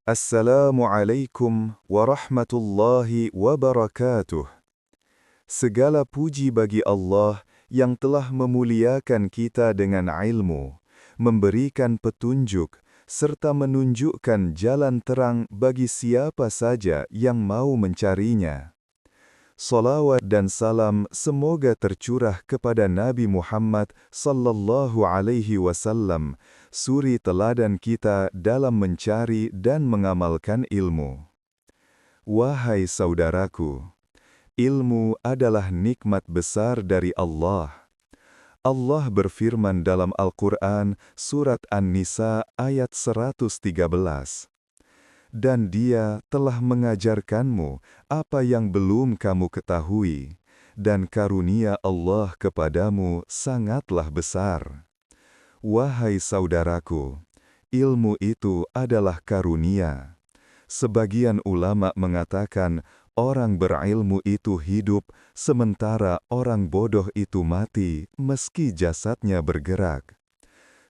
Assalamualaikum warahmatullahi wabarakatuh. Segala puji bagi Allah yang telah memuliakan kita dengan ilmu, memberikan petunjuk, serta menunjukkan jalan terang bagi siapa saja yang mau mencarinya. Salawat dan salam semoga tercurah kepada Nabi Muhammad sallallahu alaihi wasallam, suri teladan kita dalam mencari dan mengamalkan ilmu. Wahai saudaraku, ilmu adalah nikmat besar dari Allah. Allah berfirman dalam Al-Quran, Surat An-Nisa ayat 113. Dan Dia telah mengajarkanmu apa yang belum kamu ketahui, dan karunia Allah kepadamu sangatlah besar. Wahai saudaraku, ilmu itu adalah karunia. Sebagian ulama mengatakan orang berilmu itu hidup, sementara orang bodoh itu mati meski jasadnya bergerak.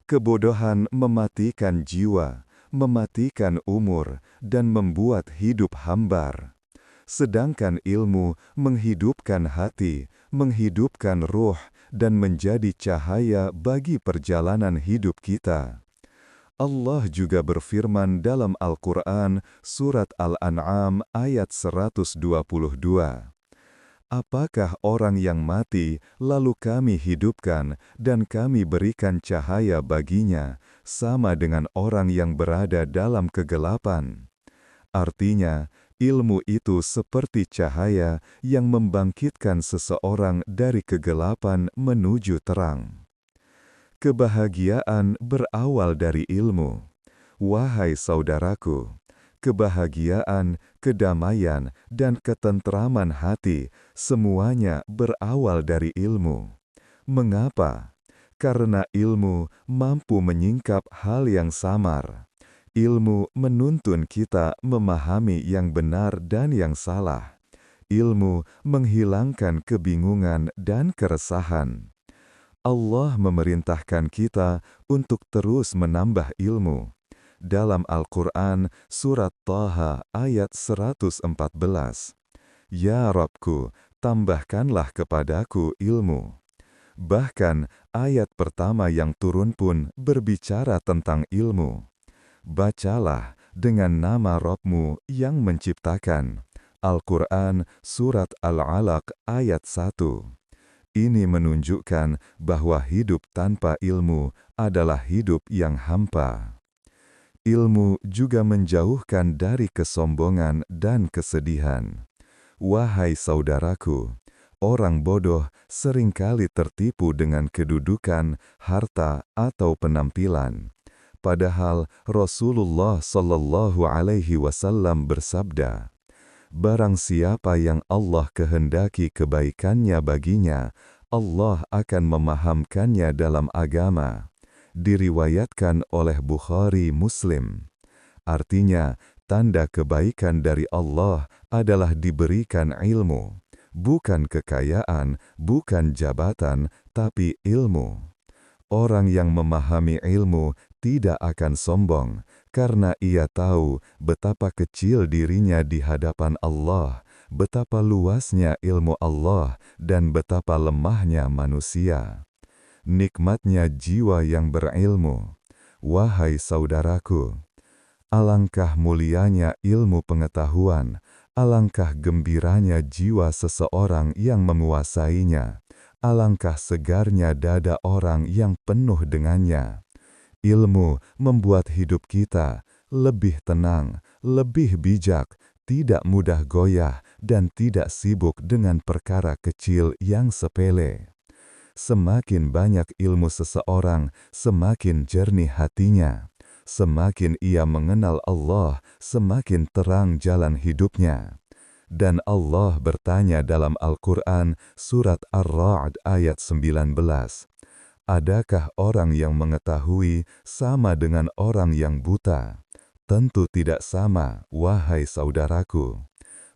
Kebodohan mematikan jiwa, mematikan umur, dan membuat hidup hambar. Sedangkan ilmu menghidupkan hati, menghidupkan ruh, dan menjadi cahaya bagi perjalanan hidup kita. Allah juga berfirman dalam Al-Quran, Surat Al-An'am ayat 122. Apakah orang yang mati, lalu kami hidupkan, dan kami berikan cahaya baginya, sama dengan orang yang berada dalam kegelapan? Artinya, ilmu itu seperti cahaya yang membangkitkan seseorang dari kegelapan menuju terang. Kebahagiaan berawal dari ilmu. Wahai saudaraku, kebahagiaan, kedamaian, dan ketentraman hati semuanya berawal dari ilmu. Mengapa? Karena ilmu mampu menyingkap hal yang samar. Ilmu menuntun kita memahami yang benar dan yang salah. Ilmu menghilangkan kebingungan dan keresahan. Allah memerintahkan kita untuk terus menambah ilmu. Dalam Al-Quran, Surat Taha ayat 114. Ya Rabbku, tambahkanlah kepadaku ilmu. Bahkan, ayat pertama yang turun pun berbicara tentang ilmu. Bacalah dengan nama Rabbmu yang menciptakan. Al-Quran, Surat Al-Alaq ayat 1. Ini menunjukkan bahwa hidup tanpa ilmu adalah hidup yang hampa. Ilmu juga menjauhkan dari kesombongan dan kesedihan. Wahai saudaraku, orang bodoh seringkali tertipu dengan kedudukan, harta, atau penampilan. Padahal Rasulullah Shallallahu Alaihi Wasallam bersabda, barang siapa yang Allah kehendaki kebaikannya baginya, Allah akan memahamkannya dalam agama. Diriwayatkan oleh Bukhari Muslim. Artinya, tanda kebaikan dari Allah adalah diberikan ilmu. Bukan kekayaan, bukan jabatan, tapi ilmu. Orang yang memahami ilmu tidak akan sombong, karena ia tahu betapa kecil dirinya di hadapan Allah, betapa luasnya ilmu Allah, dan betapa lemahnya manusia. Nikmatnya jiwa yang berilmu. Wahai saudaraku, alangkah mulianya ilmu pengetahuan, alangkah gembiranya jiwa seseorang yang menguasainya, alangkah segarnya dada orang yang penuh dengannya. Ilmu membuat hidup kita lebih tenang, lebih bijak, tidak mudah goyah, dan tidak sibuk dengan perkara kecil yang sepele. Semakin banyak ilmu seseorang, semakin jernih hatinya. Semakin ia mengenal Allah, semakin terang jalan hidupnya. Dan Allah bertanya dalam Al-Quran, Surat Ar-Ra'd ayat 19. Adakah orang yang mengetahui sama dengan orang yang buta? Tentu tidak sama, wahai saudaraku.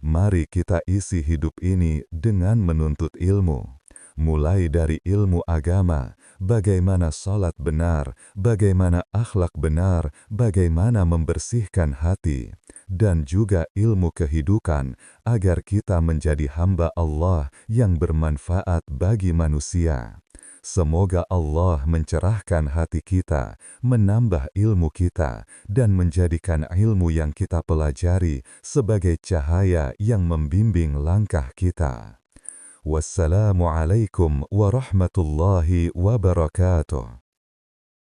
Mari kita isi hidup ini dengan menuntut ilmu. mulai dari ilmu agama, bagaimana salat benar, bagaimana akhlak benar, bagaimana membersihkan hati, dan juga ilmu kehidupan agar kita menjadi hamba Allah yang bermanfaat bagi manusia. Semoga Allah mencerahkan hati kita, menambah ilmu kita, dan menjadikan ilmu yang kita pelajari sebagai cahaya yang membimbing langkah kita. Wassalamualaikum warahmatullahi wabarakatuh.